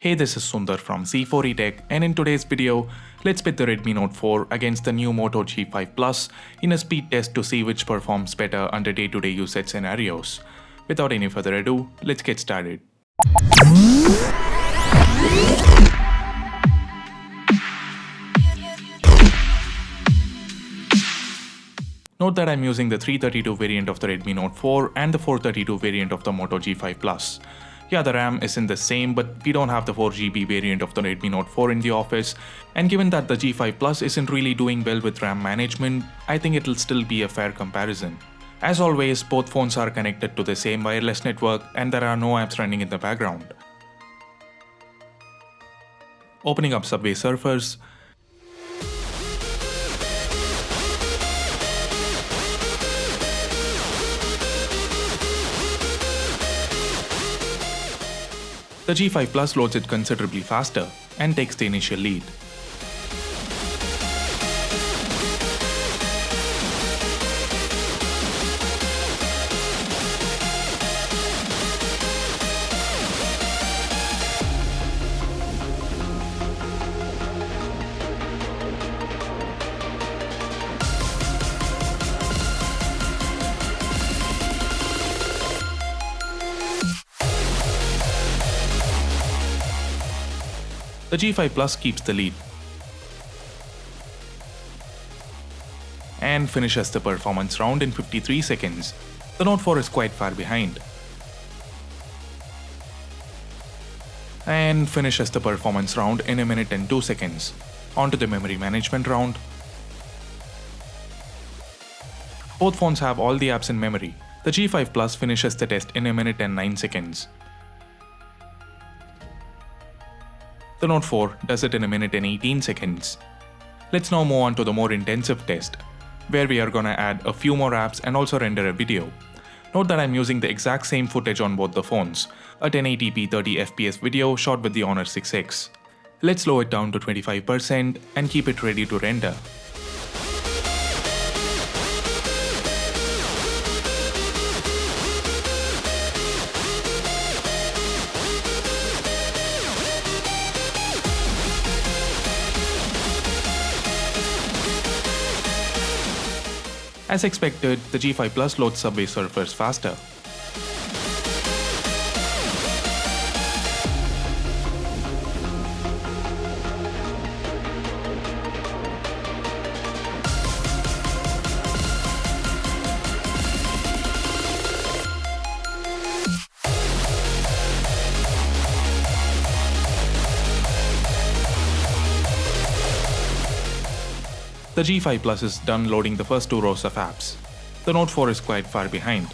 Hey, this is Sundar from C4E Tech, and in today's video, let's pit the Redmi Note 4 against the new Moto G5 Plus in a speed test to see which performs better under day-to-day usage scenarios. Without any further ado, let's get started. Note that I'm using the 332 variant of the Redmi Note 4 and the 432 variant of the Moto G5 Plus. Yeah, the RAM isn't the same, but we don't have the 4GB variant of the Redmi Note 4 in the office, and given that the G5 Plus isn't really doing well with RAM management, I think it'll still be a fair comparison. As always, both phones are connected to the same wireless network and there are no apps running in the background. Opening up Subway Surfers. The G5 Plus loads it considerably faster and takes the initial lead. The G5 Plus keeps the lead and finishes the performance round in 53 seconds. The Note 4 is quite far behind and finishes the performance round in a minute and 2 seconds. On to the memory management round. Both phones have all the apps in memory. The G5 Plus finishes the test in a minute and 9 seconds. The Note 4 does it in a minute and 18 seconds. Let's now move on to the more intensive test, where we are gonna add a few more apps and also render a video. Note that I'm using the exact same footage on both the phones, a 1080p 30fps video shot with the Honor 6X. Let's slow it down to 25% and keep it ready to render. As expected, the G5 Plus loads Subway Surfers faster. The G5 Plus is done loading the first two rows of apps. The Note 4 is quite far behind.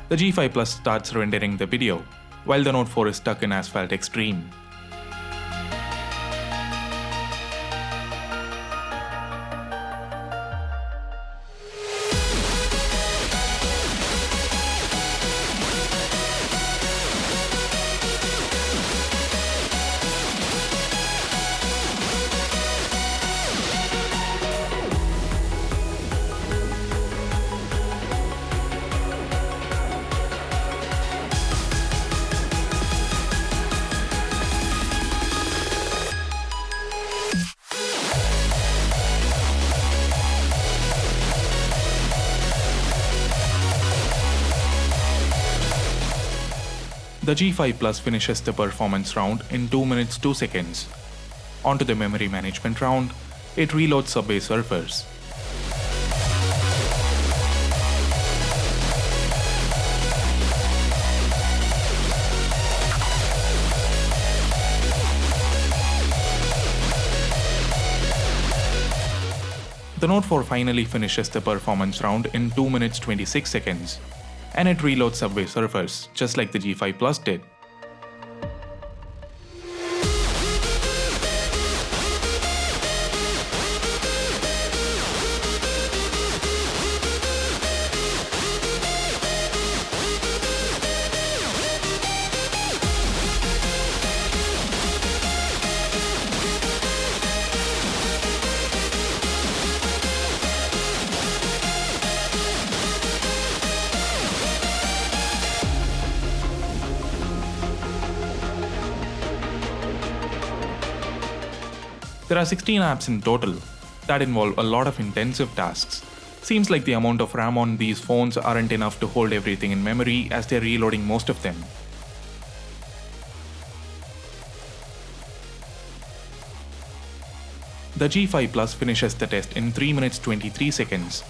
The G5 Plus starts rendering the video, while the Note 4 is stuck in Asphalt Extreme. The G5 Plus finishes the performance round in 2 minutes 2 seconds. On to the memory management round, it reloads Subway Surfers. The Note 4 finally finishes the performance round in 2 minutes 26 seconds. And it reloads Subway Surfers, just like the G5 Plus did. There are 16 apps in total that involve a lot of intensive tasks. Seems like the amount of RAM on these phones aren't enough to hold everything in memory as they're reloading most of them. The G5 Plus finishes the test in 3 minutes 23 seconds.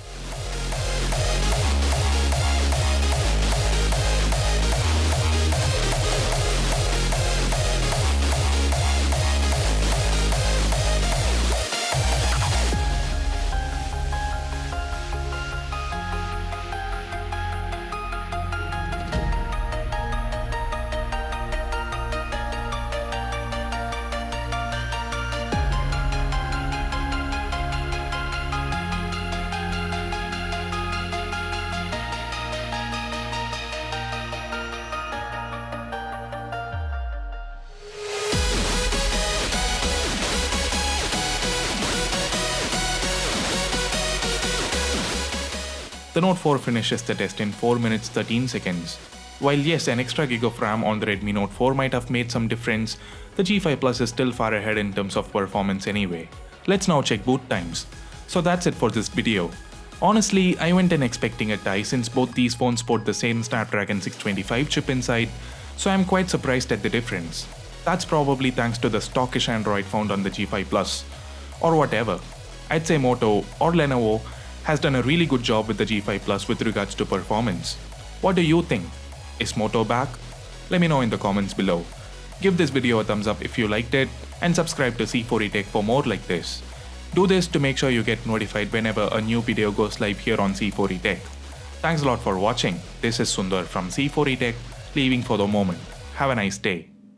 The Note 4 finishes the test in 4 minutes 13 seconds. While yes, an extra gig of RAM on the Redmi Note 4 might have made some difference, the G5 Plus is still far ahead in terms of performance anyway. Let's now check boot times. So that's it for this video. Honestly, I went in expecting a tie since both these phones sport the same Snapdragon 625 chip inside, so I'm quite surprised at the difference. That's probably thanks to the stockish Android found on the G5 Plus. Or whatever. I'd say Moto or Lenovo has done a really good job with the G5 Plus with regards to performance. What do you think? Is Moto back? Let me know in the comments below. Give this video a thumbs up if you liked it and subscribe to C4E Tech for more like this. Do this to make sure you get notified whenever a new video goes live here on C4E Tech. Thanks a lot for watching. This is Sundar from C4E Tech, leaving for the moment. Have a nice day.